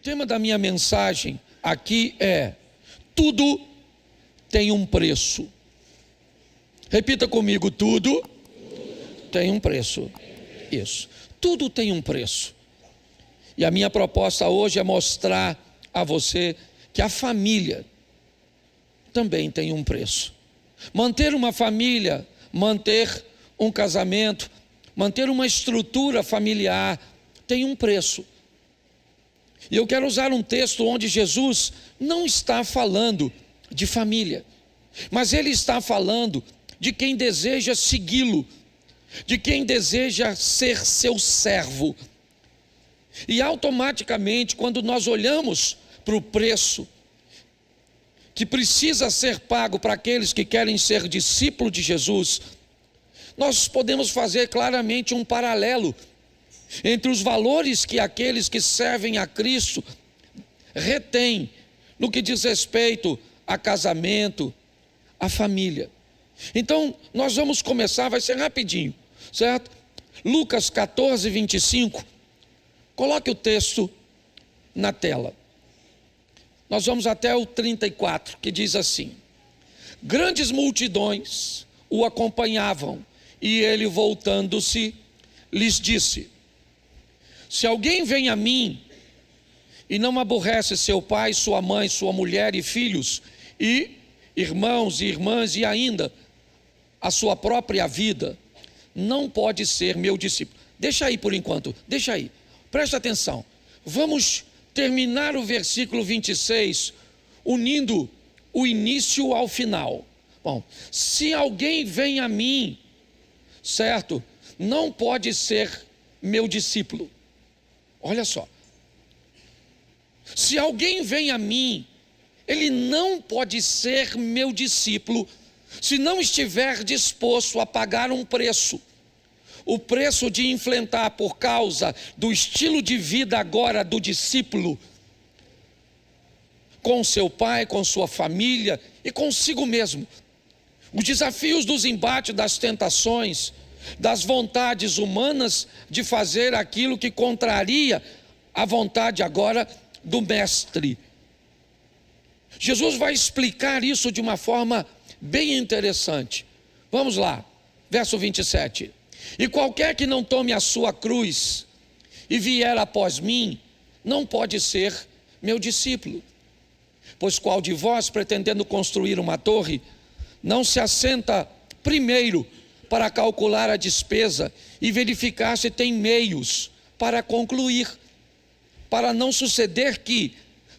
tema da minha mensagem aqui é: tudo tem um preço. Repita comigo: tudo tem um preço. Isso, tudo tem um preço. E a minha proposta hoje é mostrar a você que a família também tem um preço. Manter uma família, manter um casamento, manter uma estrutura familiar tem um preço. E eu quero usar um texto onde Jesus não está falando de família, mas ele está falando de quem deseja segui-lo, de quem deseja ser seu servo. E automaticamente, quando nós olhamos para o preço que precisa ser pago para aqueles que querem ser discípulos de Jesus, nós podemos fazer claramente um paralelo entre os valores que aqueles que servem a Cristo retêm no que diz respeito a casamento, a família. Então, nós vamos começar, vai ser rapidinho, certo? Lucas 14, 25. Coloque o texto na tela. Nós vamos até o 34, que diz assim: grandes multidões o acompanhavam, e ele, voltando-se, lhes disse: se alguém vem a mim e não aborrece seu pai, sua mãe, sua mulher e filhos, e irmãos e irmãs, e ainda a sua própria vida, não pode ser meu discípulo. Deixa aí por enquanto, deixa aí. Presta atenção, vamos terminar o versículo 26, unindo o início ao final. Bom, se alguém vem a mim, certo, não pode ser meu discípulo. Olha só, se alguém vem a mim, ele não pode ser meu discípulo, se não estiver disposto a pagar um preço. O preço de enfrentar por causa do estilo de vida agora do discípulo, com seu pai, com sua família e consigo mesmo. Os desafios dos embates, das tentações, das vontades humanas de fazer aquilo que contraria a vontade agora do mestre. Jesus vai explicar isso de uma forma bem interessante. Vamos lá, verso 27. E qualquer que não tome a sua cruz e vier após mim, não pode ser meu discípulo. Pois qual de vós, pretendendo construir uma torre, não se assenta primeiro para calcular a despesa e verificar se tem meios para concluir, para não suceder que,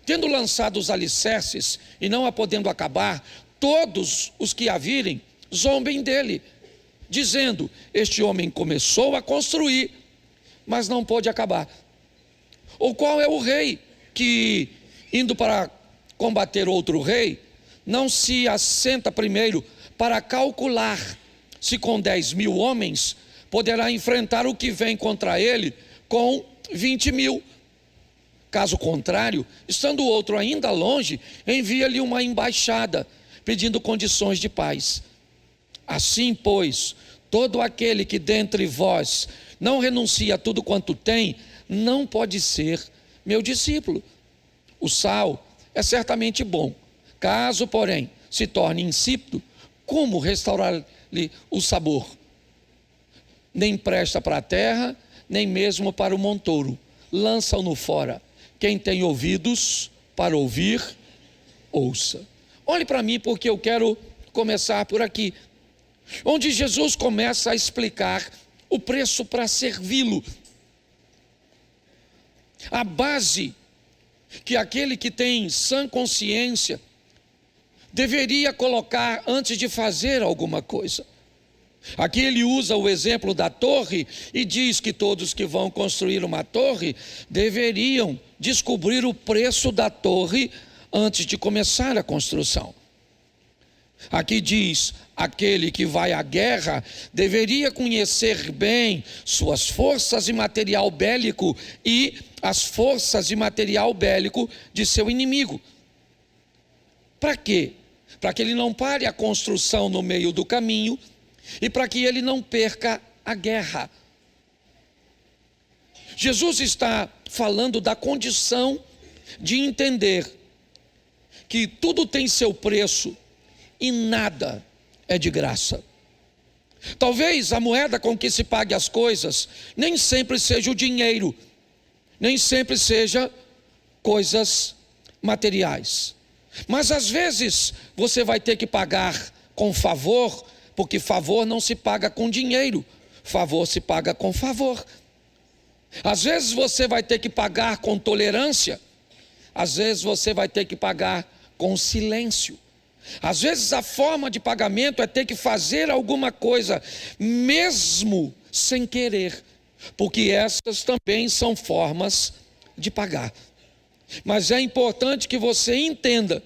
tendo lançado os alicerces e não a podendo acabar, todos os que a virem zombem dele, dizendo: este homem começou a construir, mas não pôde acabar. Ou qual é o rei que, indo para combater outro rei, não se assenta primeiro para calcular se com 10.000 homens poderá enfrentar o que vem contra ele com 20.000. Caso contrário, estando o outro ainda longe, envia-lhe uma embaixada pedindo condições de paz. Assim, pois, todo aquele que dentre vós não renuncia a tudo quanto tem, não pode ser meu discípulo. O sal é certamente bom, caso, porém, se torne insípido, como restaurar-lhe o sabor? Nem presta para a terra, nem mesmo para o montouro. Lança-o fora. Quem tem ouvidos para ouvir, ouça. Olhe para mim, porque eu quero começar por aqui, onde Jesus começa a explicar o preço para servi-lo. A base que aquele que tem sã consciência deveria colocar antes de fazer alguma coisa. Aqui ele usa o exemplo da torre e diz que todos que vão construir uma torre deveriam descobrir o preço da torre antes de começar a construção. Aqui diz: aquele que vai à guerra deveria conhecer bem suas forças e material bélico e as forças e material bélico de seu inimigo. Para quê? Para que ele não pare a construção no meio do caminho e para que ele não perca a guerra. Jesus está falando da condição de entender que tudo tem seu preço e nada é de graça. Talvez a moeda com que se pague as coisas nem sempre seja o dinheiro, nem sempre seja coisas materiais. Mas às vezes você vai ter que pagar com favor, porque favor não se paga com dinheiro, favor se paga com favor. Às vezes você vai ter que pagar com tolerância, às vezes você vai ter que pagar com silêncio. Às vezes a forma de pagamento é ter que fazer alguma coisa, mesmo sem querer, porque essas também são formas de pagar. Mas é importante que você entenda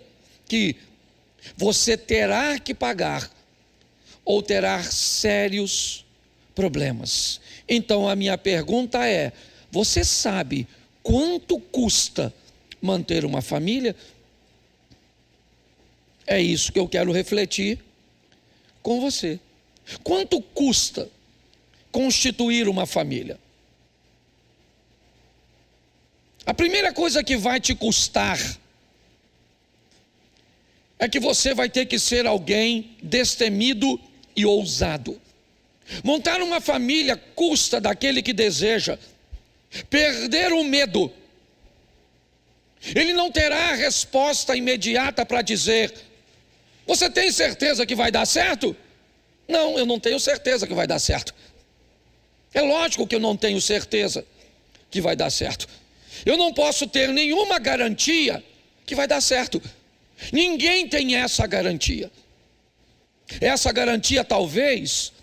que você terá que pagar ou terá sérios problemas. Então a minha pergunta é: você sabe quanto custa manter uma família? É isso que eu quero refletir com você. Quanto custa constituir uma família? A primeira coisa que vai te custar é que você vai ter que ser alguém destemido e ousado. Montar uma família custa daquele que deseja perder o medo. Ele não terá a resposta imediata para dizer: você tem certeza que vai dar certo? Não, eu não tenho certeza que vai dar certo. É lógico que eu não tenho certeza que vai dar certo. Eu não posso ter nenhuma garantia que vai dar certo. Ninguém tem essa garantia. Essa garantia talvez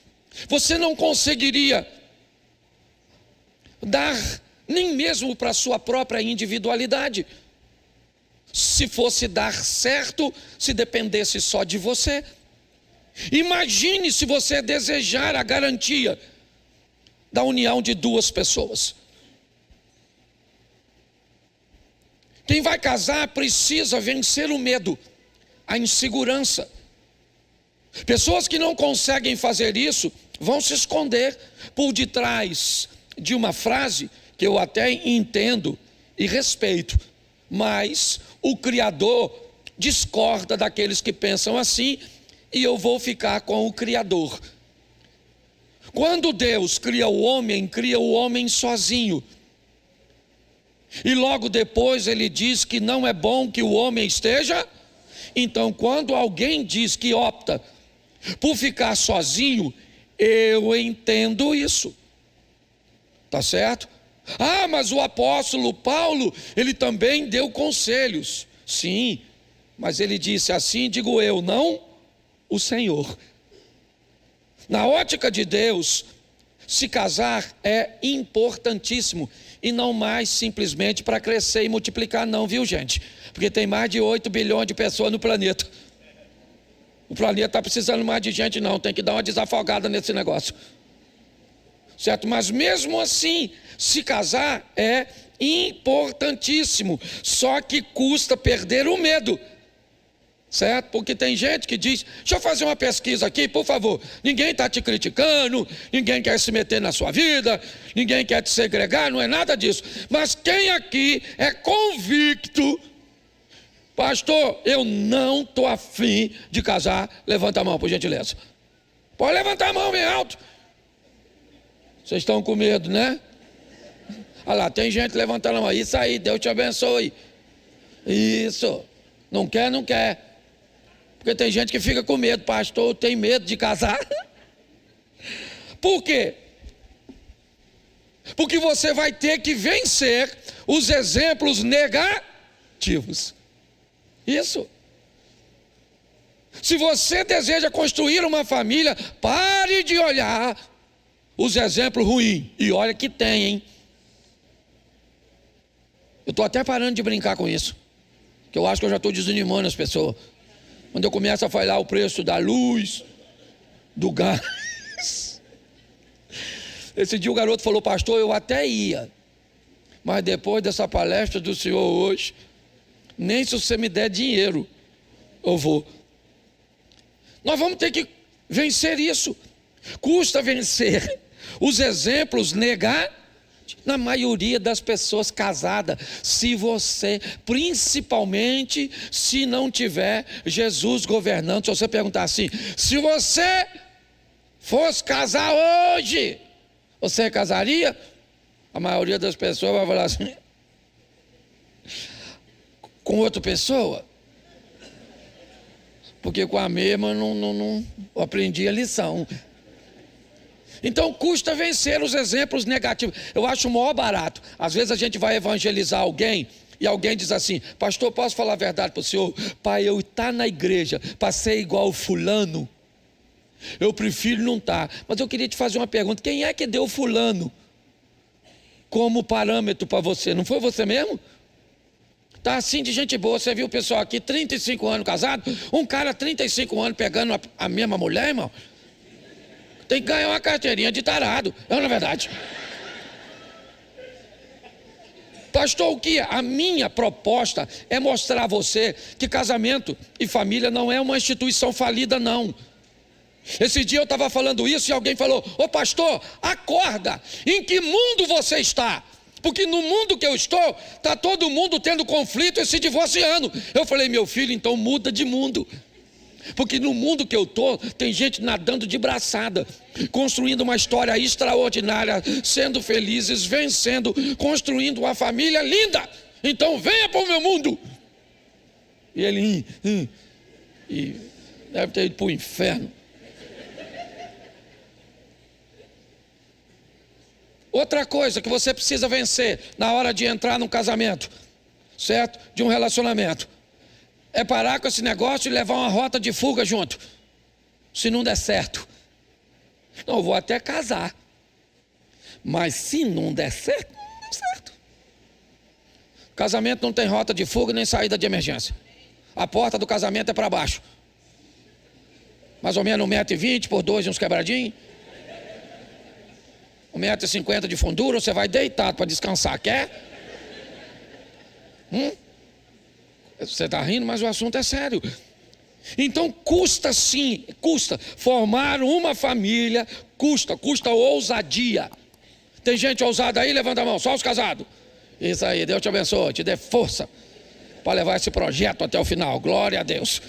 você não conseguiria dar nem mesmo para a sua própria individualidade. Se fosse dar certo, se dependesse só de você. Imagine se você desejar a garantia da união de duas pessoas. Quem vai casar precisa vencer o medo, a insegurança. Pessoas que não conseguem fazer isso vão se esconder por detrás de uma frase que eu até entendo e respeito, mas o Criador discorda daqueles que pensam assim, e eu vou ficar com o Criador. Quando Deus cria o homem sozinho. E logo depois ele diz que não é bom que o homem esteja. Então, quando alguém diz que opta por ficar sozinho, eu entendo isso. Tá certo? Ah, mas o apóstolo Paulo, ele também deu conselhos. Sim, mas ele disse: assim digo eu, não o Senhor. Na ótica de Deus, se casar é importantíssimo, e não mais simplesmente para crescer e multiplicar não, viu gente? Porque tem mais de 8 bilhões de pessoas no planeta. O planeta está precisando mais de gente não, tem que dar uma desafogada nesse negócio. Certo? Mas mesmo assim, se casar é importantíssimo, só que custa perder o medo. Certo? Porque tem gente que diz: deixa eu fazer uma pesquisa aqui, por favor. Ninguém está te criticando, ninguém quer se meter na sua vida, ninguém quer te segregar, não é nada disso. Mas quem aqui é convicto: pastor, eu não estou afim de casar? Levanta a mão, por gentileza. Pode levantar a mão bem alto. Vocês estão com medo, né? Olha lá, tem gente levantando a mão. Isso aí, Deus te abençoe. Isso. Não quer, não quer. Porque tem gente que fica com medo: pastor, tem medo de casar. Por quê? Porque você vai ter que vencer os exemplos negativos. Isso. Se você deseja construir uma família, pare de olhar os exemplos ruins. E olha que tem, hein? Eu estou até parando de brincar com isso, que eu acho que eu já estou desanimando as pessoas. Quando eu começo a falar o preço da luz, do gás. Esse dia o garoto falou: pastor, eu até ia, mas depois dessa palestra do senhor hoje, nem se você me der dinheiro, eu vou. Nós vamos ter que vencer isso. Custa vencer os exemplos negativos. Na maioria das pessoas casadas, se você, principalmente se não tiver Jesus governando, se você perguntar assim, se você fosse casar hoje, você casaria? A maioria das pessoas vai falar assim, com outra pessoa? Porque com a mesma não aprendi a lição. Então custa vencer os exemplos negativos. Eu acho o maior barato. Às vezes a gente vai evangelizar alguém e alguém diz assim, pastor, posso falar a verdade para o senhor? Pai, eu estar na igreja para ser igual fulano, eu prefiro não estar. Mas eu queria te fazer uma pergunta, quem é que deu fulano como parâmetro para você? Não foi você mesmo? Tá assim de gente boa, você viu o pessoal aqui, 35 anos casado, um cara 35 anos pegando a mesma mulher, irmão? Tem que ganhar uma carteirinha de tarado, não é verdade? Pastor, o que? A minha proposta é mostrar a você que casamento e família não é uma instituição falida, não. Esse dia eu estava falando isso e alguém falou, ô pastor, acorda, em que mundo você está? Porque no mundo que eu estou, está todo mundo tendo conflito e se divorciando. Eu falei, meu filho, então muda de mundo. Porque no mundo que eu estou, tem gente nadando de braçada, construindo uma história extraordinária, sendo felizes, vencendo, construindo uma família linda. Então venha para o meu mundo. E ele e deve ter ido para o inferno. Outra coisa que você precisa vencer na hora de entrar num casamento, certo? De um relacionamento. É parar com esse negócio e levar uma rota de fuga junto. Se não der certo. Não, eu vou até casar. Mas se não der certo, não der certo. Casamento não tem rota de fuga nem saída de emergência. A porta do casamento é para baixo. Mais ou menos 1,20 m por 2 e uns quebradinhos. 1,50 m de fundura, você vai deitado para descansar, quer? Você está rindo, mas o assunto é sério. Então custa sim, custa. Formar uma família, custa ousadia. Tem gente ousada aí? Levanta a mão, só os casados. Isso aí, Deus te abençoe, te dê força para levar esse projeto até o final, glória a Deus.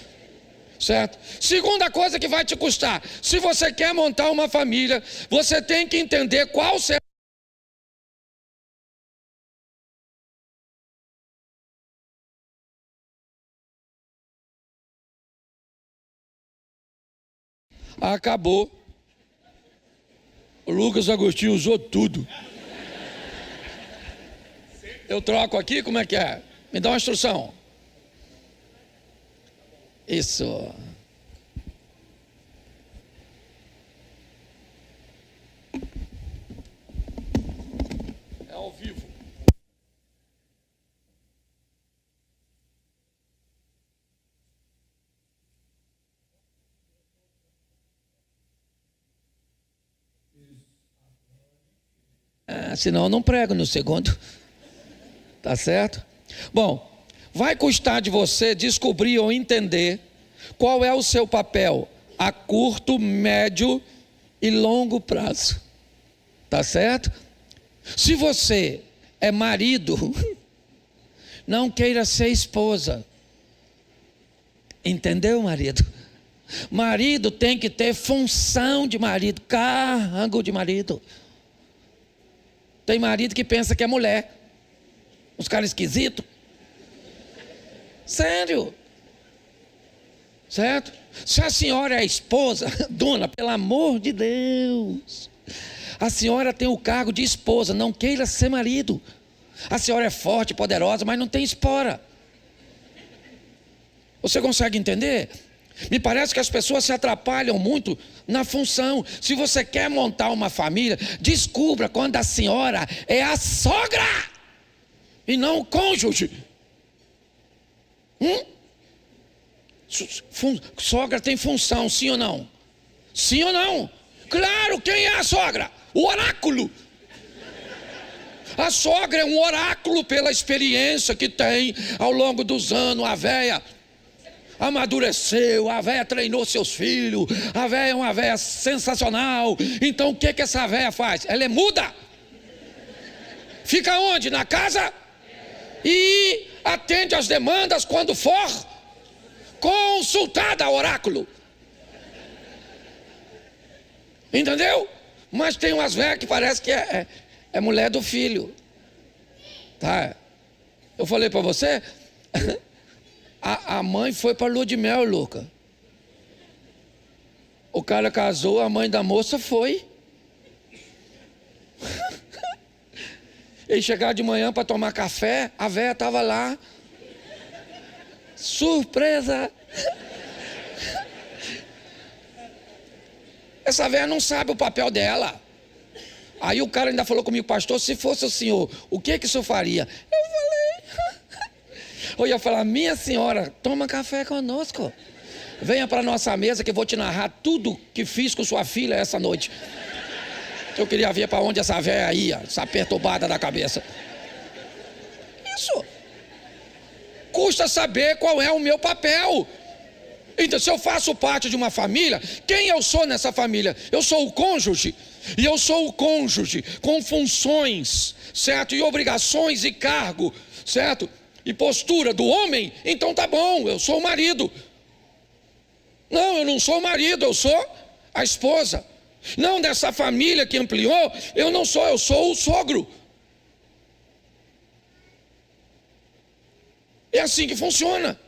Certo? Segunda coisa que vai te custar, se você quer montar uma família, você tem que entender qual será. Acabou. O Lucas Agostinho usou tudo. Eu troco aqui, como é que é? Me dá uma instrução. Isso. É ao vivo. Senão eu não prego no segundo. Tá certo? Bom, vai custar de você descobrir ou entender qual é o seu papel a curto, médio e longo prazo. Tá certo? Se você é marido, não queira ser esposa. Entendeu, marido? Marido tem que ter função de marido, cargo de marido. Tem marido que pensa que é mulher. Uns caras esquisitos. Sério. Certo? Se a senhora é esposa, dona, pelo amor de Deus, a senhora tem o cargo de esposa, não queira ser marido. A senhora é forte, poderosa, mas não tem espora. Você consegue entender? Me parece que as pessoas se atrapalham muito na função. Se você quer montar uma família, descubra quando a senhora é a sogra e não o cônjuge. Sogra tem função, sim ou não? Sim ou não? Claro, quem é a sogra? O oráculo. A sogra é um oráculo pela experiência que tem ao longo dos anos. A véia amadureceu, a véia treinou seus filhos, a véia é uma véia sensacional. Então o que essa véia faz? Ela é muda. Fica onde? Na casa? E atende às demandas quando for consultada, oráculo. Entendeu? Mas tem umas velhas que parece que é mulher do filho. Tá? Eu falei para você, a mãe foi para lua de mel, Luca. O cara casou, a mãe da moça foi. Ele chegava de manhã para tomar café, a velha estava lá. Surpresa! Essa velha não sabe o papel dela. Aí o cara ainda falou comigo, pastor, se fosse o senhor, o que o senhor faria? Eu ia falar, minha senhora, toma café conosco. Venha para a nossa mesa que eu vou te narrar tudo que fiz com sua filha essa noite. Eu queria ver para onde essa velha ia, essa perturbada da cabeça. Isso. Custa saber qual é o meu papel. Então, se eu faço parte de uma família, quem eu sou nessa família? Eu sou o cônjuge. E eu sou o cônjuge com funções, certo? E obrigações e cargo, certo? E postura do homem. Então tá bom, eu sou o marido. Não, eu não sou o marido, eu sou a esposa. Não, dessa família que ampliou, eu não sou, eu sou o sogro. É assim que funciona.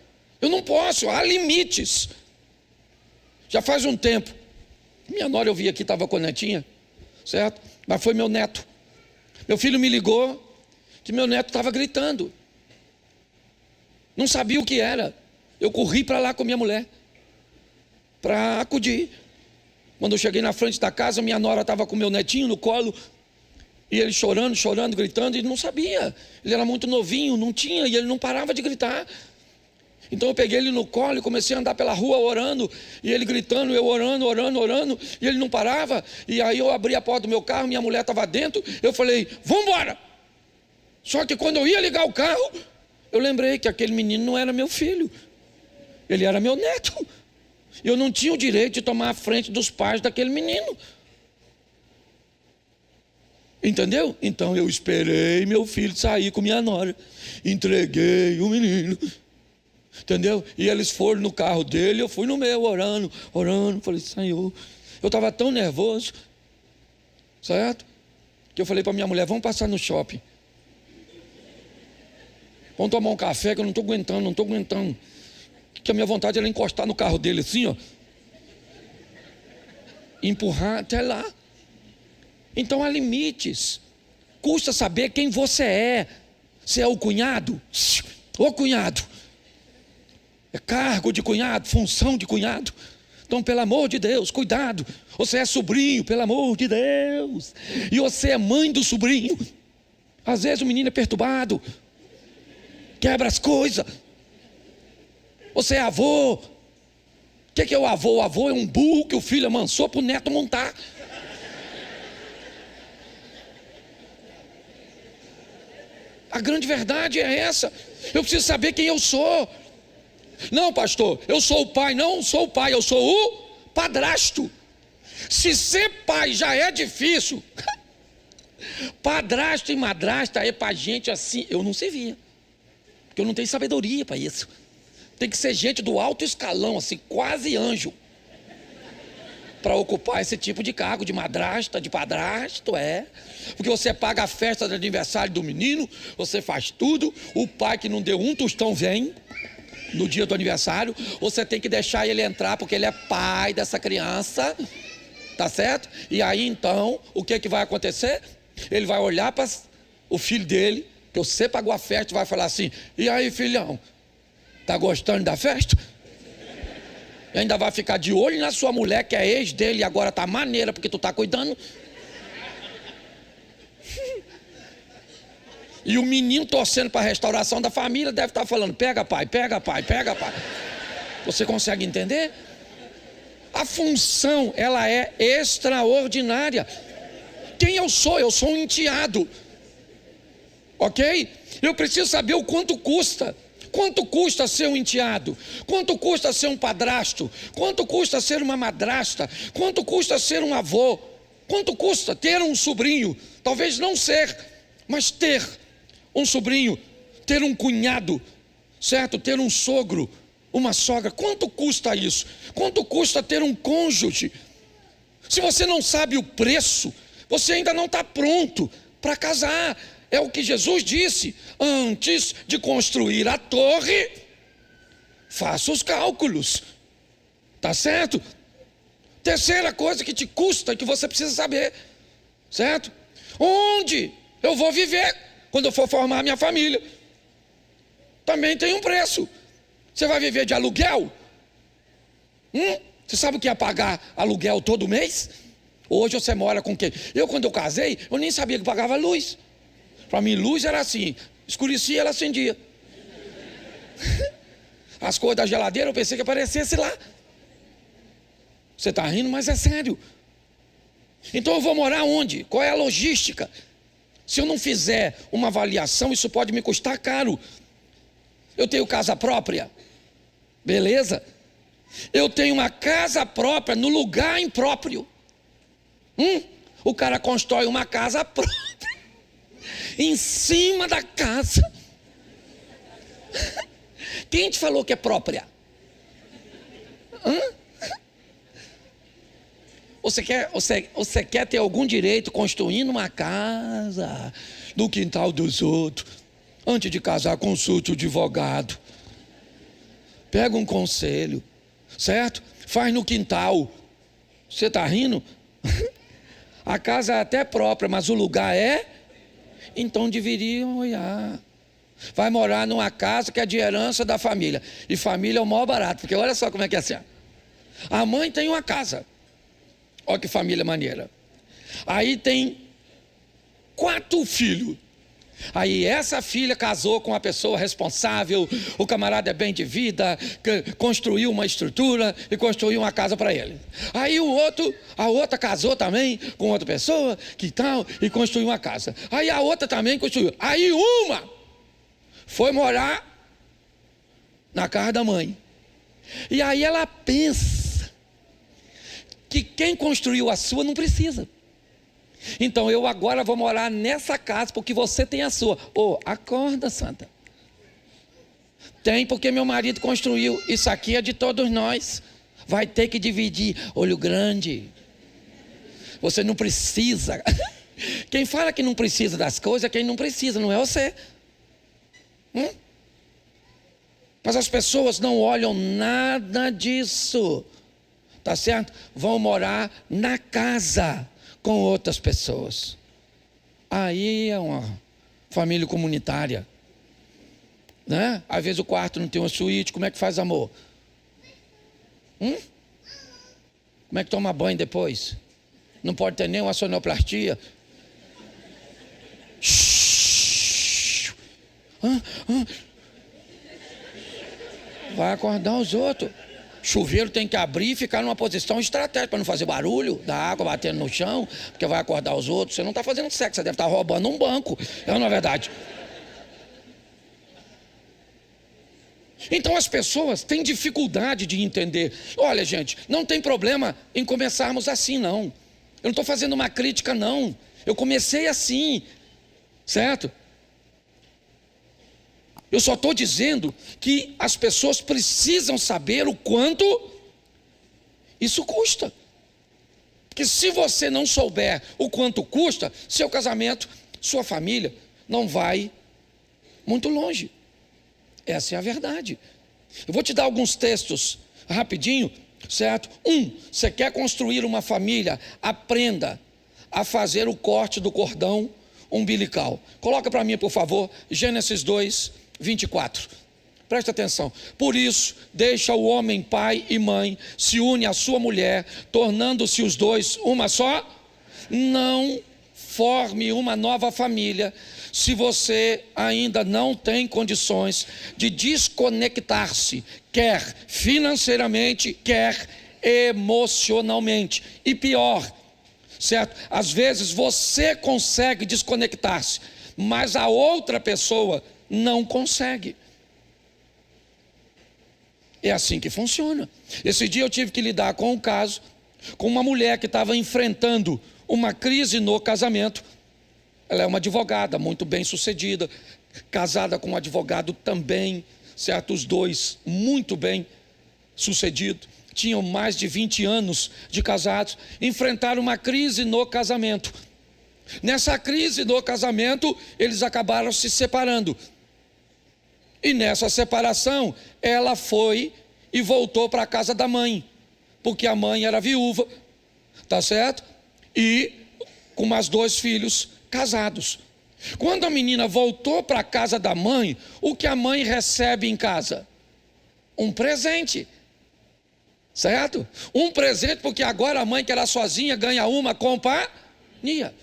Eu não posso, há limites. Já faz um tempo, minha nora, eu vi aqui, estava com a netinha, certo? Mas foi meu neto. Meu filho me ligou que meu neto estava gritando. Não sabia o que era. Eu corri para lá com minha mulher, para acudir. Quando eu cheguei na frente da casa, minha nora estava com meu netinho no colo, e ele chorando, gritando, e não sabia. Ele era muito novinho, não tinha, e ele não parava de gritar. Então eu peguei ele no colo e comecei a andar pela rua orando, e ele gritando, eu orando, e ele não parava. E aí eu abri a porta do meu carro, minha mulher estava dentro, eu falei, vamos embora. Só que quando eu ia ligar o carro, eu lembrei que aquele menino não era meu filho, ele era meu neto. Eu não tinha o direito de tomar a frente dos pais daquele menino. Entendeu? Então eu esperei meu filho sair com minha nora, entreguei o menino. Entendeu? E eles foram no carro dele, eu fui no meu, orando. Falei, Senhor, eu estava tão nervoso, certo? Que eu falei para minha mulher, vamos passar no shopping. Vamos tomar um café que eu não estou aguentando. Que a minha vontade era encostar no carro dele assim, ó. Empurrar até lá. Então há limites. Custa saber quem você é. Você é o cunhado? Ô cunhado. É cargo de cunhado, função de cunhado. Então, pelo amor de Deus, cuidado. Você é sobrinho, pelo amor de Deus. E você é mãe do sobrinho. Às vezes o menino é perturbado, quebra as coisas. Você é avô. O que é o avô? O avô é um burro que o filho amansou para o neto montar. A grande verdade é essa. Eu preciso saber quem eu sou. Não, pastor, eu sou o pai. Não sou o pai, eu sou o padrasto. Se ser pai já é difícil, padrasto e madrasta é para gente assim. Eu não servia, porque eu não tenho sabedoria para isso. Tem que ser gente do alto escalão, assim, quase anjo, para ocupar esse tipo de cargo de madrasta, de padrasto, porque você paga a festa de aniversário do menino, você faz tudo. O pai que não deu um tostão vem no dia do aniversário, você tem que deixar ele entrar, porque ele é pai dessa criança, tá certo? E aí então, o que vai acontecer? Ele vai olhar para o filho dele, que você pagou a festa, e vai falar assim, e aí filhão, tá gostando da festa? E ainda vai ficar de olho na sua mulher, que é ex dele, e agora tá maneira, porque tu tá cuidando. E o menino torcendo para a restauração da família deve estar falando, pega pai. Você consegue entender? A função, ela é extraordinária. Quem eu sou? Eu sou um enteado. Ok? Eu preciso saber o quanto custa. Quanto custa ser um enteado? Quanto custa ser um padrasto? Quanto custa ser uma madrasta? Quanto custa ser um avô? Quanto custa ter um sobrinho? Talvez não ser, Mas ter um sobrinho, ter um cunhado, certo? Ter um sogro, uma sogra, quanto custa isso? Quanto custa ter um cônjuge? Se você não sabe o preço, você ainda não está pronto para casar. É o que Jesus disse: antes de construir a torre, faça os cálculos. Tá certo? Terceira coisa que te custa, que você precisa saber, certo? Onde eu vou viver quando eu for formar minha família? Também tem um preço. Você vai viver de aluguel? Você sabe o que é pagar aluguel todo mês? Hoje você mora com quem? Quando eu casei, eu nem sabia que pagava luz. Para mim, luz era assim: escurecia, ela acendia. As cores da geladeira eu pensei que aparecesse lá. Você está rindo, mas é sério. Então eu vou morar onde? Qual é a logística? Se eu não fizer uma avaliação, isso pode me custar caro. Eu tenho casa própria, beleza? Eu tenho uma casa própria no lugar impróprio. O cara constrói uma casa própria em cima da casa. Quem te falou que é própria? Você quer ter algum direito construindo uma casa no quintal dos outros? Antes de casar, consulte o advogado. Pega um conselho, certo? Faz no quintal. Você está rindo? A casa é até própria, mas o lugar é? Então deveriam olhar. Vai morar numa casa que é de herança da família. E família é o maior barato, porque olha só como é que é assim. A mãe tem uma casa. Olha que família maneira. Aí tem 4 filhos. Aí essa filha casou com uma pessoa responsável, o camarada é bem de vida, construiu uma estrutura e construiu uma casa para ele. Aí a outra casou também com outra pessoa, que tal, e construiu uma casa. Aí a outra também construiu. Aí uma foi morar na casa da mãe. E aí ela pensa que quem construiu a sua não precisa. Então eu agora vou morar nessa casa porque você tem a sua. Acorda, santa. Tem porque meu marido construiu. Isso aqui é de todos nós. Vai ter que dividir. Olho grande. Você não precisa. Quem fala que não precisa das coisas é quem não precisa, não é você. Mas as pessoas não olham nada disso. Tá certo? Vão morar na casa com outras pessoas. Aí é uma família comunitária, né? Às vezes o quarto não tem uma suíte. Como é que faz amor? Como é que toma banho depois? Não pode ter nem uma sonoplastia. Vai acordar os outros. Chuveiro tem que abrir e ficar numa posição estratégica para não fazer barulho da água batendo no chão, porque vai acordar os outros. Você não está fazendo sexo, você deve estar roubando um banco. Não é verdade? Então as pessoas têm dificuldade de entender. Olha, gente, não tem problema em começarmos assim, não. Eu não estou fazendo uma crítica, não. Eu comecei assim, certo? Eu só estou dizendo que as pessoas precisam saber o quanto isso custa. Porque se você não souber o quanto custa, seu casamento, sua família, não vai muito longe. Essa é a verdade. Eu vou te dar alguns textos rapidinho, certo? Você quer construir uma família, aprenda a fazer o corte do cordão umbilical. Coloca para mim, por favor, Gênesis 2:24. Presta atenção. Por isso, deixa o homem pai e mãe, se une à sua mulher, tornando-se os dois uma só. Não forme uma nova família se você ainda não tem condições de desconectar-se, quer financeiramente, quer emocionalmente. E pior, certo? Às vezes você consegue desconectar-se, mas a outra pessoa não consegue. É assim que funciona. Esse dia eu tive que lidar com um caso, com uma mulher que estava enfrentando uma crise no casamento, Ela é uma advogada muito bem sucedida, casada com um advogado também, certo? Os dois muito bem sucedidos, tinham mais de 20 anos de casados, enfrentaram uma crise no casamento. Nessa crise no casamento, eles acabaram se separando. E nessa separação, ela foi e voltou para a casa da mãe, porque a mãe era viúva, tá certo? E com mais 2 filhos casados. Quando a menina voltou para a casa da mãe, o que a mãe recebe em casa? Um presente, certo? Um presente, porque agora a mãe que era sozinha ganha uma companhia.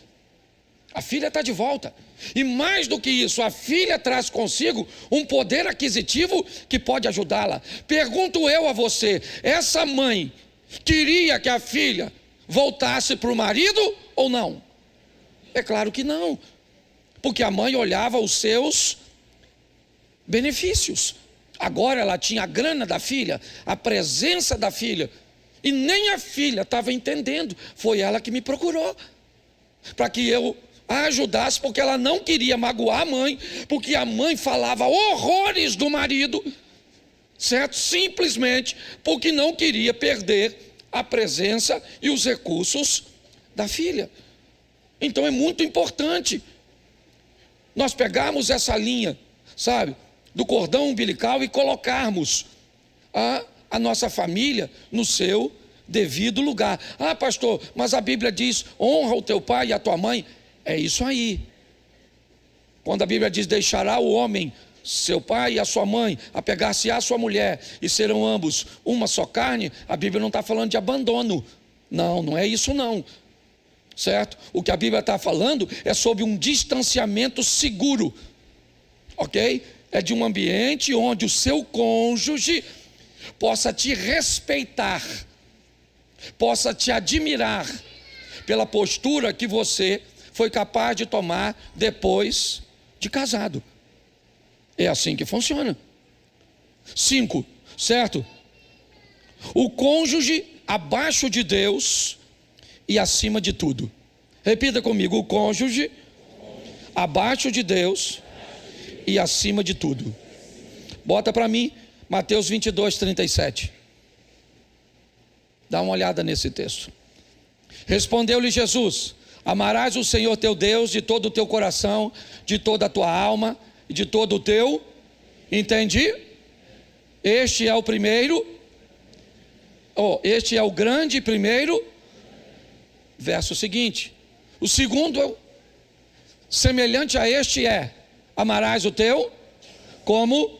A filha está de volta. E mais do que isso, a filha traz consigo um poder aquisitivo que pode ajudá-la. Pergunto eu a você, essa mãe queria que a filha voltasse para o marido ou não? É claro que não, porque a mãe olhava os seus benefícios. Agora ela tinha a grana da filha, a presença da filha, e nem a filha estava entendendo. Foi ela que me procurou, para que eu a ajudasse, porque ela não queria magoar a mãe, porque a mãe falava horrores do marido, certo? Simplesmente porque não queria perder a presença e os recursos da filha. Então é muito importante nós pegarmos essa linha, sabe, do cordão umbilical e colocarmos a nossa família no seu devido lugar. Ah, pastor, mas a Bíblia diz, honra o teu pai e a tua mãe. É isso aí. Quando a Bíblia diz, deixará o homem, seu pai e a sua mãe, apegar-se à sua mulher, e serão ambos uma só carne, a Bíblia não está falando de abandono. Não, não é isso não. Certo? O que a Bíblia está falando é sobre um distanciamento seguro. Ok? É de um ambiente onde o seu cônjuge possa te respeitar, possa te admirar pela postura que você foi capaz de tomar depois de casado. É assim que funciona. 5, certo? O cônjuge abaixo de Deus e acima de tudo. Repita comigo, o cônjuge abaixo de Deus e acima de tudo. Bota para mim Mateus 22:37. Dá uma olhada nesse texto. Respondeu-lhe Jesus: amarás o Senhor teu Deus de todo o teu coração, de toda a tua alma e de todo o teu. Entendi? Este é o primeiro. Este é o grande primeiro. Verso seguinte. O segundo, semelhante a este é: amarás o teu como.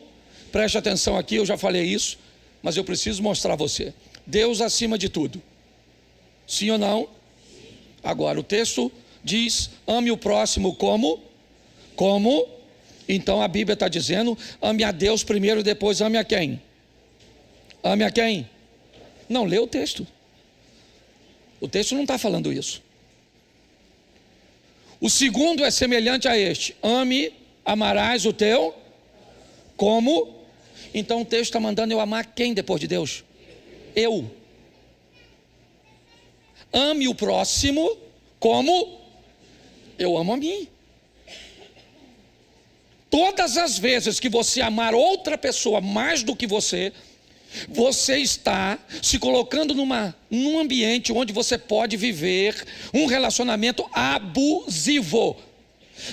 Preste atenção aqui, eu já falei isso, mas eu preciso mostrar a você. Deus acima de tudo. Sim ou não? Agora, o texto diz, ame o próximo como? Então a Bíblia está dizendo, ame a Deus primeiro, depois ame a quem? Ame a quem? Não, lê o texto. O texto não está falando isso. O segundo é semelhante a este, amarás o teu como? Então o texto está mandando eu amar quem depois de Deus? Eu. Ame o próximo como eu amo a mim. Todas as vezes que você amar outra pessoa mais do que você está se colocando num ambiente onde você pode viver um relacionamento abusivo.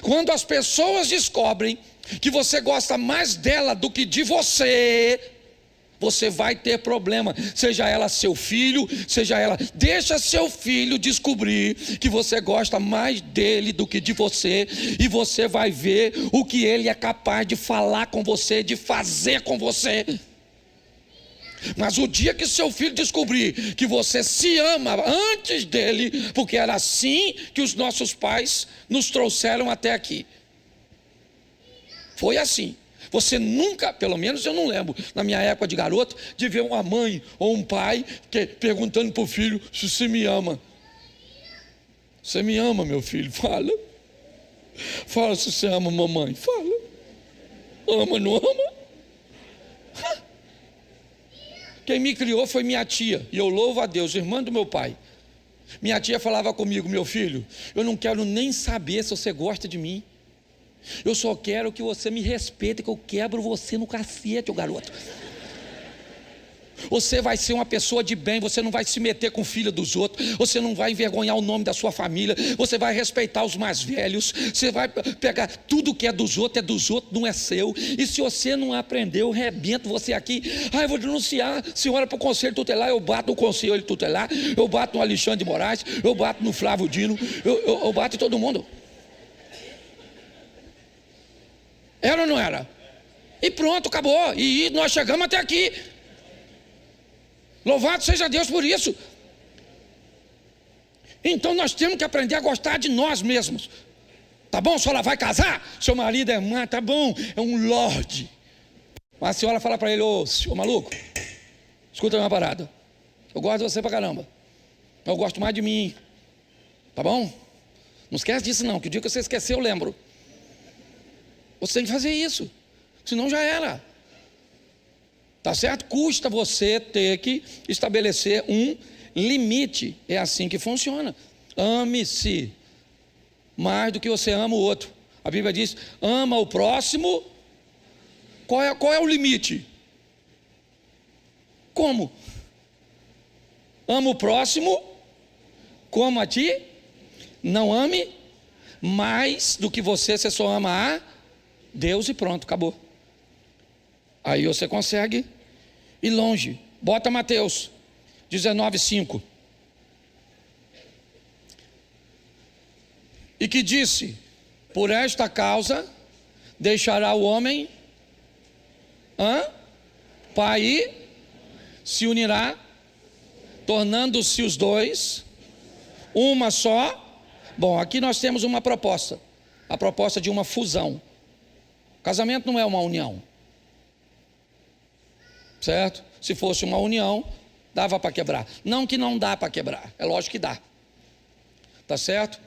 Quando as pessoas descobrem que você gosta mais dela do que de você, você vai ter problema, seja ela seu filho, seja ela, deixa seu filho descobrir que você gosta mais dele do que de você, e você vai ver o que ele é capaz de falar com você, de fazer com você. Mas o dia que seu filho descobrir que você se ama antes dele, porque era assim que os nossos pais nos trouxeram até aqui, foi assim. Você nunca, pelo menos eu não lembro, na minha época de garoto, de ver uma mãe ou um pai perguntando para o filho se você me ama. Você me ama, meu filho? Fala. Fala se você ama mamãe. Fala. Ama, não ama? Quem me criou foi minha tia, e eu louvo a Deus, irmã do meu pai. Minha tia falava comigo: meu filho, eu não quero nem saber se você gosta de mim. Eu só quero que você me respeite, que eu quebro você no cacete, ô garoto. Você vai ser uma pessoa de bem, você não vai se meter com o filho dos outros, você não vai envergonhar o nome da sua família, você vai respeitar os mais velhos, você vai pegar tudo que é dos outros, não é seu. E se você não aprendeu, eu rebento você aqui. Eu vou denunciar, senhora, para o conselho tutelar. Eu bato no conselho tutelar, eu bato no Alexandre de Moraes, eu bato no Flávio Dino, eu bato em todo mundo. Era ou não era? E pronto, acabou. E nós chegamos até aqui. Louvado seja Deus por isso. Então nós temos que aprender a gostar de nós mesmos. Tá bom, a senhora vai casar? Seu marido é tá bom, é um lorde. Mas a senhora fala para ele: ô maluco, escuta uma parada. Eu gosto de você pra caramba. Eu gosto mais de mim. Tá bom? Não esquece disso não, que o dia que você esquecer eu lembro. Você tem que fazer isso, senão já era. Tá certo? Custa você ter que estabelecer um limite. É assim que funciona. Ame-se mais do que você ama o outro. A Bíblia diz: ama o próximo. Qual é o limite? Como? Ama o próximo como a ti. Não ame mais do que você só ama a Deus e pronto, acabou. Aí você consegue ir longe. Bota Mateus 19:5. E que disse: por esta causa deixará o homem pai e se unirá, tornando-se os dois uma só. Bom, aqui nós temos uma proposta, a proposta de uma fusão. Casamento não é uma união, certo? Se fosse uma união, dava para quebrar. Não que não dá para quebrar, é lógico que dá. Tá certo?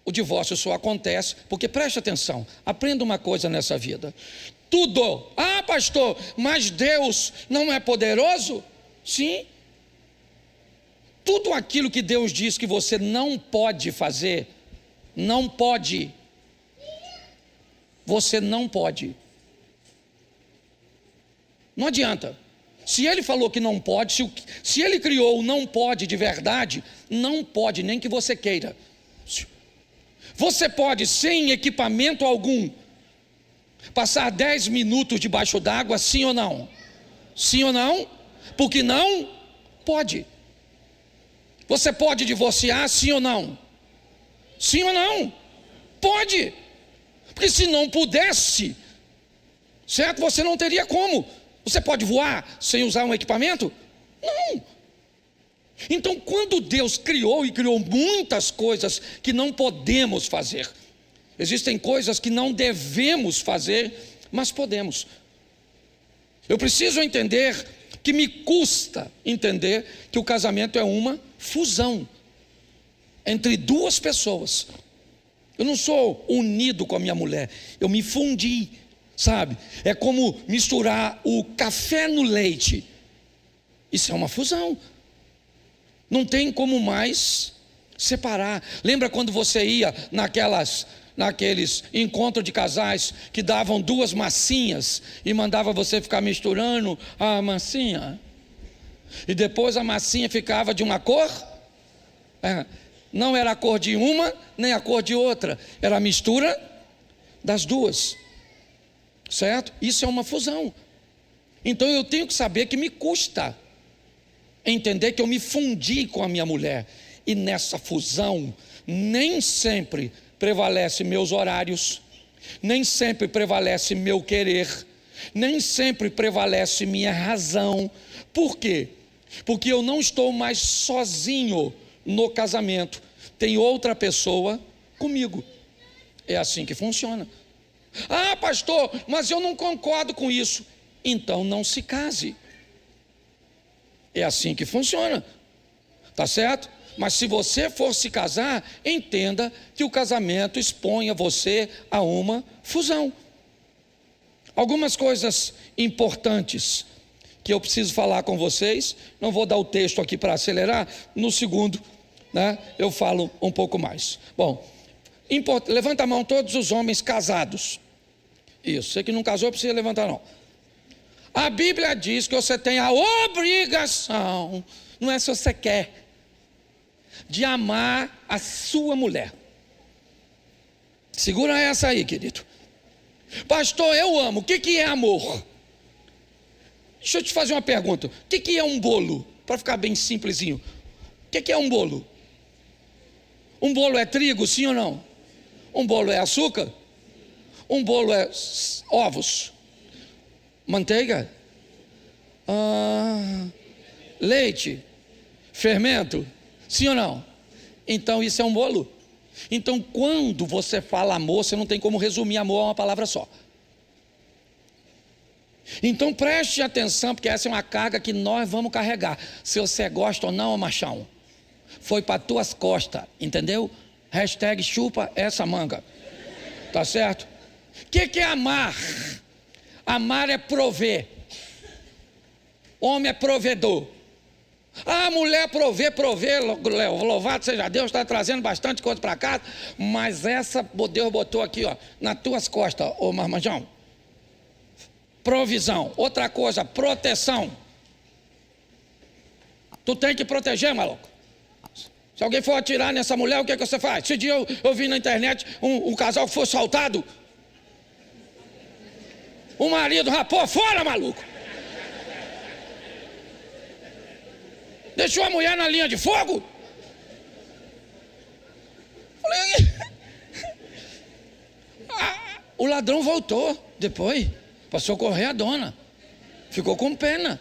O divórcio só acontece porque, preste atenção, aprenda uma coisa nessa vida. Tudo, pastor, mas Deus não é poderoso? Sim. Tudo aquilo que Deus diz que você não pode fazer, não pode. Você não pode. Não adianta. Se ele falou que não pode, se ele criou o não pode de verdade, não pode, nem que você queira. Você pode, sem equipamento algum, passar 10 minutos debaixo d'água, sim ou não? Sim ou não? Porque não pode. Você pode divorciar, sim ou não? Sim ou não? Pode. Porque se não pudesse, certo? Você não teria como. Você pode voar sem usar um equipamento? Não. Então, quando Deus criou, e criou muitas coisas que não podemos fazer, existem coisas que não devemos fazer, mas podemos. Eu preciso entender que me custa entender que o casamento é uma fusão entre duas pessoas. Eu não sou unido com a minha mulher, eu me fundi, sabe? É como misturar o café no leite. Isso é uma fusão. Não tem como mais separar. Lembra quando você ia naqueles encontros de casais que davam 2 massinhas e mandava você ficar misturando a massinha? E depois a massinha ficava de uma cor? Não era a cor de uma, nem a cor de outra. Era a mistura das duas. Certo? Isso é uma fusão. Então eu tenho que saber que me custa entender que eu me fundi com a minha mulher. E nessa fusão, nem sempre prevalece meus horários, nem sempre prevalece meu querer, nem sempre prevalece minha razão. Por quê? Porque eu não estou mais sozinho no casamento, tem outra pessoa comigo. É assim que funciona. Pastor, mas eu não concordo com isso. Então não se case. É assim que funciona, tá certo? Mas se você for se casar, entenda que o casamento exponha você a uma fusão. Algumas coisas importantes que eu preciso falar com vocês. Não vou dar o texto aqui para acelerar. No segundo, né, eu falo um pouco mais. Bom, levanta a mão todos os homens casados. Isso, você que não casou precisa levantar não. A Bíblia diz que você tem a obrigação, não é se você quer, de amar a sua mulher. Segura essa aí, querido. Pastor, eu amo. O que é amor? Deixa eu te fazer uma pergunta. O que é um bolo? Para ficar bem simplesinho. O que é um bolo? Um bolo é trigo, sim ou não? Um bolo é açúcar? Um bolo é ovos? Manteiga? Leite? Fermento? Sim ou não? Então isso é um bolo. Então quando você fala amor, você não tem como resumir amor a uma palavra só. Então preste atenção, porque essa é uma carga que nós vamos carregar. Se você gosta ou não, machão, foi para tuas costas, entendeu? Hashtag chupa essa manga. Tá certo? O que é amar? Amar é prover. Homem é provedor. A mulher prover, louvado seja Deus, está trazendo bastante coisa para casa, mas essa Deus botou aqui, ó, nas tuas costas, ô marmanjão. Provisão. Outra coisa, proteção. Tu tem que proteger, maluco. Se alguém for atirar nessa mulher, o que você faz? Esse dia eu vi na internet um casal que foi assaltado. O marido rapou fora, maluco. Deixou a mulher na linha de fogo. Falei, o ladrão voltou depois para socorrer a dona. Ficou com pena.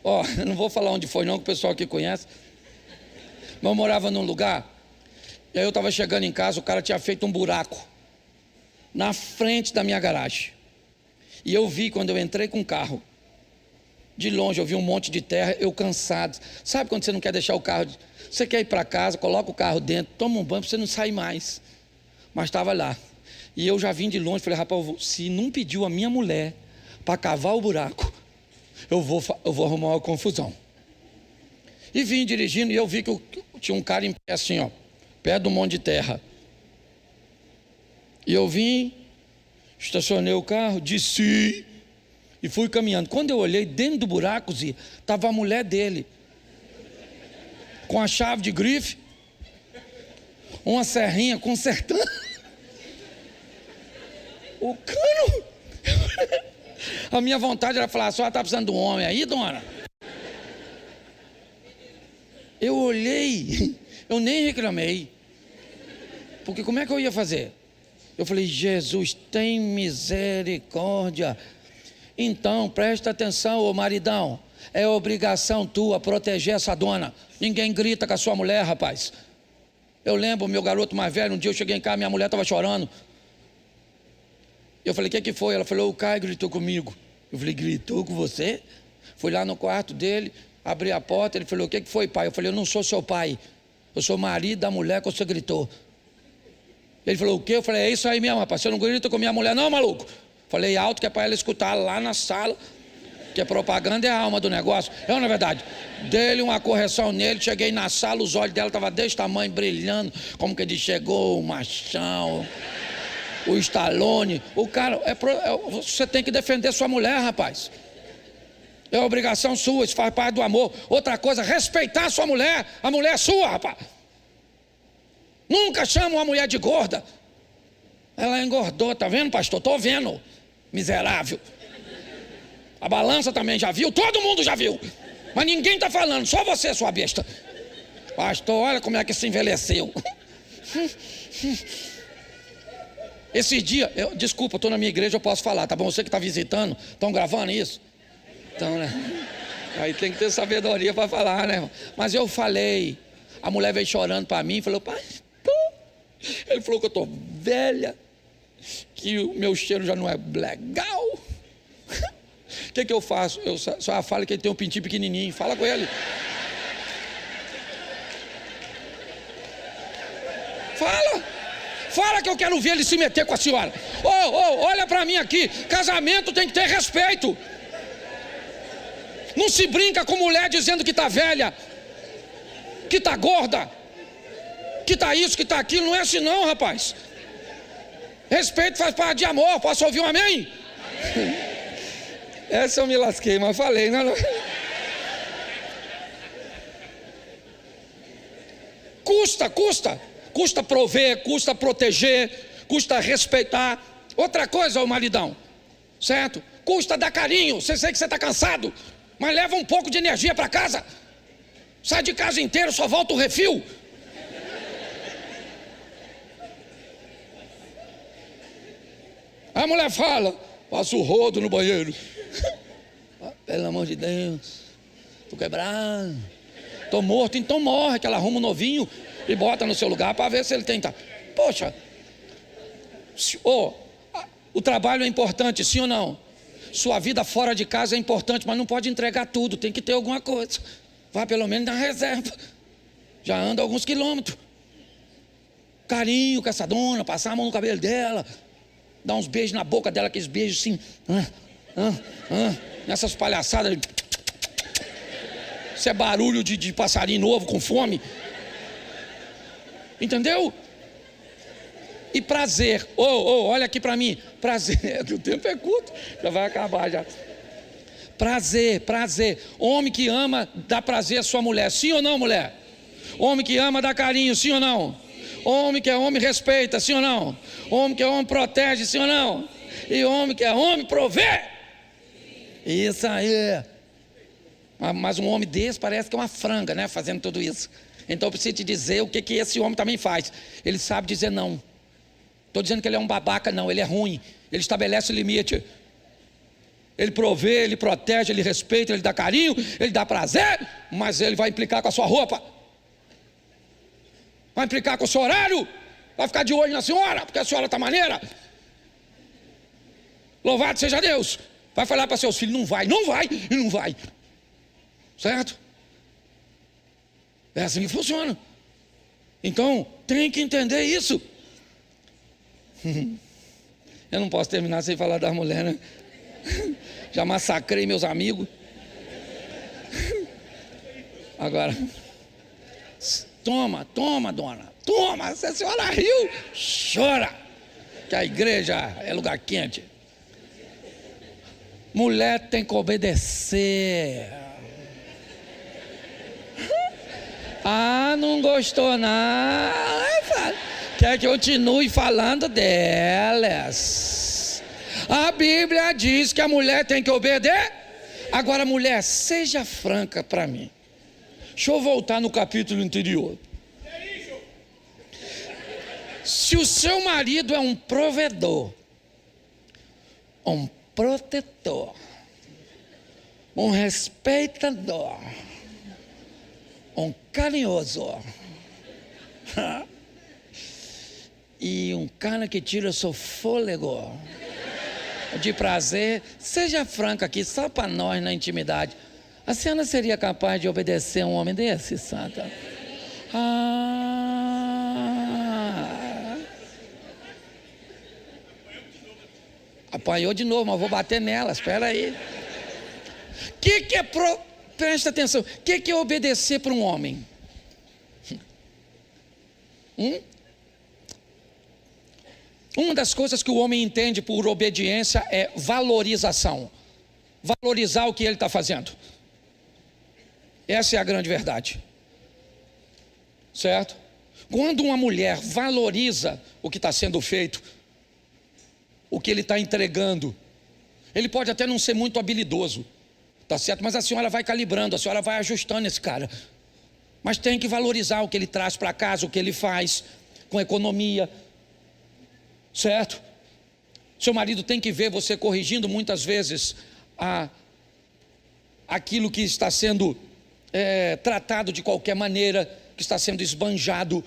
Ó, eu não vou falar onde foi não, que o pessoal aqui conhece. Mas eu morava num lugar, e aí eu estava chegando em casa, o cara tinha feito um buraco na frente da minha garagem. E eu vi, quando eu entrei com o carro, de longe eu vi um monte de terra, eu cansado. Sabe quando você não quer deixar o carro? Você quer ir para casa, coloca o carro dentro, toma um banho para você não sair mais. Mas estava lá. E eu já vim de longe, falei, rapaz, se não pediu a minha mulher para cavar o buraco, eu vou arrumar uma confusão. E vim dirigindo e eu vi que tinha um cara em pé assim, ó, perto de um monte de terra. E eu vim, estacionei o carro, desci e fui caminhando. Quando eu olhei dentro do buraco, estava a mulher dele, com a chave de grife, uma serrinha consertando o cano. A minha vontade era falar, a senhora está precisando de um homem aí, dona? Eu olhei, eu nem reclamei, porque como é que eu ia fazer? Eu falei, Jesus, tem misericórdia. Então, presta atenção, ô maridão, é obrigação tua proteger essa dona. Ninguém grita com a sua mulher, rapaz. Eu lembro, meu garoto mais velho, um dia eu cheguei em casa, minha mulher estava chorando. Eu falei, o que foi? Ela falou, o Caio gritou comigo. Eu falei, gritou com você? Fui lá no quarto dele, abri a porta, ele falou, o que foi, pai? Eu falei, eu não sou seu pai, eu sou marido da mulher que você gritou. Ele falou, o quê? Eu falei, é isso aí mesmo, rapaz, você não grita com minha mulher não, maluco? Falei alto que é para ela escutar lá na sala, que a propaganda é a alma do negócio. Eu, na verdade, dei uma correção nele, cheguei na sala, os olhos dela estavam desse tamanho, brilhando, como que ele chegou, o machão, o Stallone. O cara, você tem que defender sua mulher, rapaz. É obrigação sua, isso faz parte do amor. Outra coisa, respeitar sua mulher. A mulher é sua, rapaz. Nunca chama uma mulher de gorda. Ela engordou, tá vendo, pastor? Tô vendo, miserável. A balança também já viu, todo mundo já viu. Mas ninguém tá falando, só você, sua besta. Pastor, olha como é que se envelheceu. Esse dia, desculpa, eu tô na minha igreja, eu posso falar, tá bom? Você que tá visitando, estão gravando isso? Então, né? Aí tem que ter sabedoria para falar, né, irmão? Mas eu falei, a mulher veio chorando para mim e falou, pastor, ele falou que eu tô velha, que o meu cheiro já não é legal. O que eu faço? Eu só falo que ele tem um pintinho pequenininho, fala com ele. Fala que eu quero ver ele se meter com a senhora. Olha para mim aqui, casamento tem que ter respeito. Não se brinca com mulher dizendo que está velha, que está gorda, que está isso, que está aquilo. Não é assim não, rapaz. Respeito faz parte de amor. Posso ouvir um amém? Essa eu me lasquei, mas falei, não. Custa prover, custa proteger, custa respeitar. Outra coisa, ô maridão, certo? Custa dar carinho. Você sei que você está cansado, mas leva um pouco de energia para casa. Sai de casa inteiro, só volta o refil. A mulher fala, passa o rodo no banheiro. Pelo amor de Deus, tô quebrado, tô morto. Então morre, que ela arruma um novinho e bota no seu lugar para ver se ele tenta. Poxa, o trabalho é importante, sim ou não? Sua vida fora de casa é importante, mas não pode entregar tudo, tem que ter alguma coisa. Vá pelo menos na reserva. Já anda alguns quilômetros. Carinho com essa dona, passar a mão no cabelo dela, dar uns beijos na boca dela, aqueles beijos assim, nessas palhaçadas. Isso é barulho de passarinho novo com fome. Entendeu? E prazer. Olha aqui para mim. Prazer. O tempo é curto, já vai acabar já. Prazer. Homem que ama dá prazer à sua mulher. Sim ou não, mulher? Homem que ama dá carinho. Sim ou não? Homem que é homem respeita. Sim ou não? Homem que é homem protege. Sim ou não? E homem que é homem provê. Isso aí. Mas um homem desse parece que é uma franga, né? Fazendo tudo isso. Então eu preciso te dizer o que esse homem também faz. Ele sabe dizer não. Estou dizendo que ele é um babaca, não. Ele é ruim. Ele estabelece limite. Ele provê, ele protege, ele respeita, ele dá carinho, ele dá prazer, mas ele vai implicar com a sua roupa, vai implicar com o seu horário, vai ficar de olho na senhora, porque a senhora está maneira. Louvado seja Deus. Vai falar para seus filhos, não vai, e não vai. Certo? É assim que funciona. Então, tem que entender isso. Eu não posso terminar sem falar da mulher, né? Já massacrei meus amigos. Agora, toma, dona. Toma, se a senhora riu, chora. Que a igreja é lugar quente. Mulher tem que obedecer. Não gostou não. Quer que eu continue falando delas. A Bíblia diz que a mulher tem que obedecer. Agora, mulher, seja franca para mim. Deixa eu voltar no capítulo anterior. Se o seu marido é um provedor, um protetor, um respeitador, um carinhoso e um cara que tira o seu fôlego de prazer, seja franca aqui, só para nós na intimidade. A senhora seria capaz de obedecer a um homem desse, santa? Apanhou de novo, mas vou bater nela, espera aí. Presta atenção, o que é obedecer para um homem? Uma das coisas que o homem entende por obediência é valorização. Valorizar o que ele está fazendo. Essa é a grande verdade. Certo? Quando uma mulher valoriza o que está sendo feito, o que ele está entregando, ele pode até não ser muito habilidoso, tá certo? Mas a senhora vai calibrando, a senhora vai ajustando esse cara. Mas tem que valorizar o que ele traz para casa, o que ele faz com economia. Certo? Seu marido tem que ver você corrigindo muitas vezes aquilo que está sendo tratado de qualquer maneira, que está sendo esbanjado.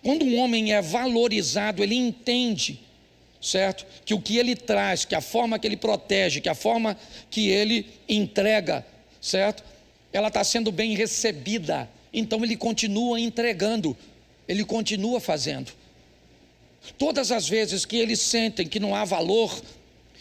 Quando um homem é valorizado, ele entende, certo? Que o que ele traz, que a forma que ele protege, que a forma que ele entrega, certo? Ela está sendo bem recebida. Então ele continua entregando, ele continua fazendo. Todas as vezes que eles sentem que não há valor,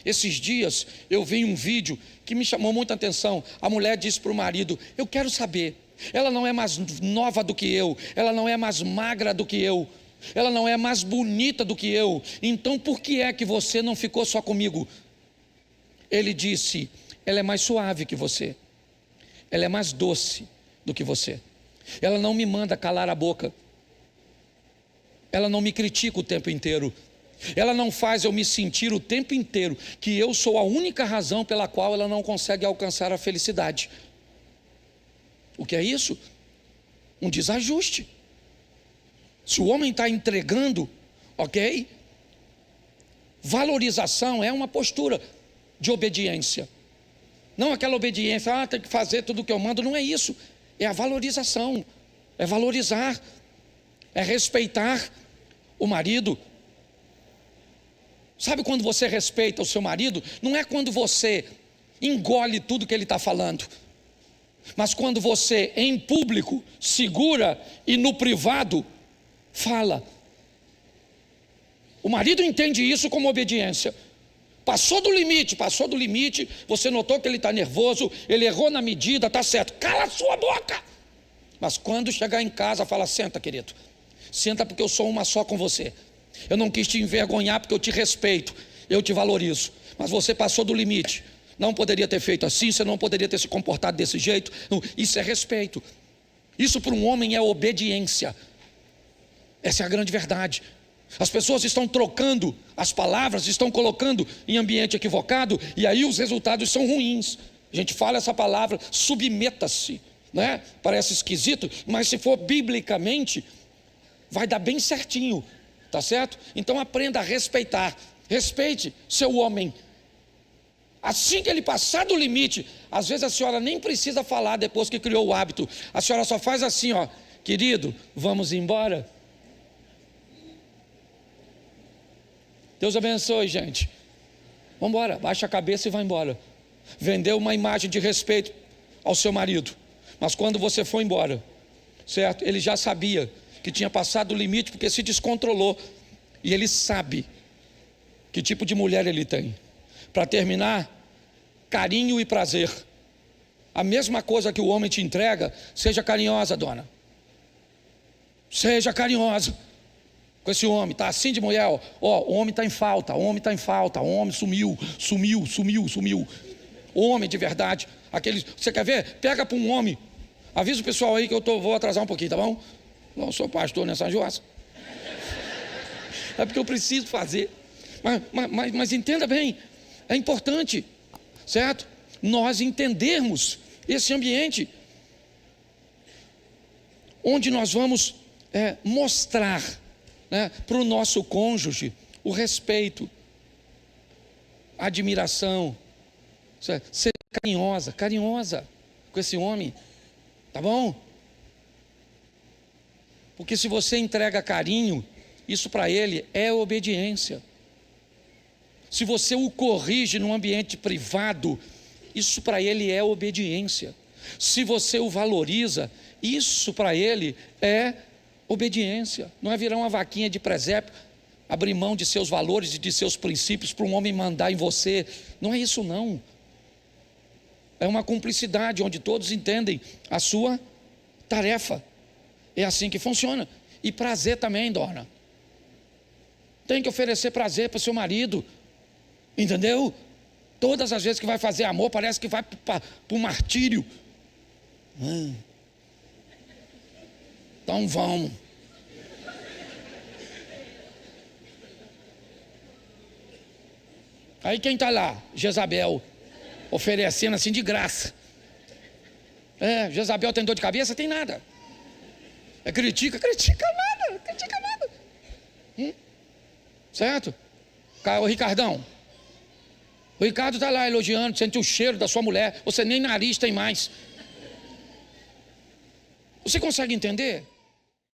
Esses dias eu vi um vídeo que me chamou muita atenção. A mulher disse para o marido: eu quero saber, ela não é mais nova do que eu, ela não é mais magra do que eu, ela não é mais bonita do que eu, então por que é que você não ficou só comigo? Ele disse: ela é mais suave que você, ela é mais doce do que você, ela não me manda calar a boca, ela não me critica o tempo inteiro, ela não faz eu me sentir o tempo inteiro que eu sou a única razão pela qual ela não consegue alcançar a felicidade. O que é isso? Um desajuste. Se o homem está entregando, ok? Valorização é uma postura de obediência. Não aquela obediência, tem que fazer tudo o que eu mando, não é isso. É a valorização, é valorizar, é respeitar o marido. Sabe quando você respeita o seu marido? Não é quando você engole tudo que ele está falando, mas quando você em público segura e no privado fala. O marido entende isso como obediência. Passou do limite, você notou que ele está nervoso, ele errou na medida, está certo, cala a sua boca. Mas quando chegar em casa, fala: senta, querido, senta, porque eu sou uma só com você. Eu não quis te envergonhar porque eu te respeito, eu te valorizo, mas você passou do limite, não poderia ter feito assim, você não poderia ter se comportado desse jeito. Não, isso é respeito. Isso para um homem é obediência. Essa é a grande verdade. As pessoas estão trocando as palavras, estão colocando em ambiente equivocado, e aí os resultados são ruins. A gente fala essa palavra, submeta-se, né? Parece esquisito, mas se for biblicamente, vai dar bem certinho, tá certo? Então aprenda a respeitar, respeite seu homem. Assim que ele passar do limite, às vezes a senhora nem precisa falar depois que criou o hábito, a senhora só faz assim, ó: querido, vamos embora? Deus abençoe, gente. Vamos embora, baixa a cabeça e vai embora. Vendeu uma imagem de respeito ao seu marido, mas quando você foi embora, certo? Ele já sabia que tinha passado o limite, porque se descontrolou, e ele sabe que tipo de mulher ele tem. Para terminar, carinho e prazer. A mesma coisa que o homem te entrega, seja carinhosa, dona. Seja carinhosa com esse homem, está assim de mulher, ó, o homem está em falta, o homem sumiu. O homem de verdade, você quer ver? Pega para um homem, avisa o pessoal aí que vou atrasar um pouquinho, tá bom? Não sou pastor nessa jossa. É porque eu preciso fazer, mas entenda bem, é importante, certo? Nós entendermos esse ambiente, onde nós vamos mostrar, né, para o nosso cônjuge o respeito, a admiração, ser carinhosa com esse homem, tá bom? Porque se você entrega carinho, isso para ele é obediência. Se você o corrige num ambiente privado, isso para ele é obediência. Se você o valoriza, isso para ele é obediência. Não é virar uma vaquinha de presépio, abrir mão de seus valores e de seus princípios para um homem mandar em você. Não é isso, não. É uma cumplicidade onde todos entendem a sua tarefa. É assim que funciona. E prazer também, dona. Tem que oferecer prazer para o seu marido, entendeu? Todas as vezes que vai fazer amor, parece que vai para o martírio. Então vamos. Aí quem está lá? Jezabel, oferecendo assim de graça. Jezabel tem dor de cabeça? Tem nada. Critica nada. Certo? O Ricardão. O Ricardo está lá elogiando, sente o cheiro da sua mulher. Você nem nariz tem mais. Você consegue entender?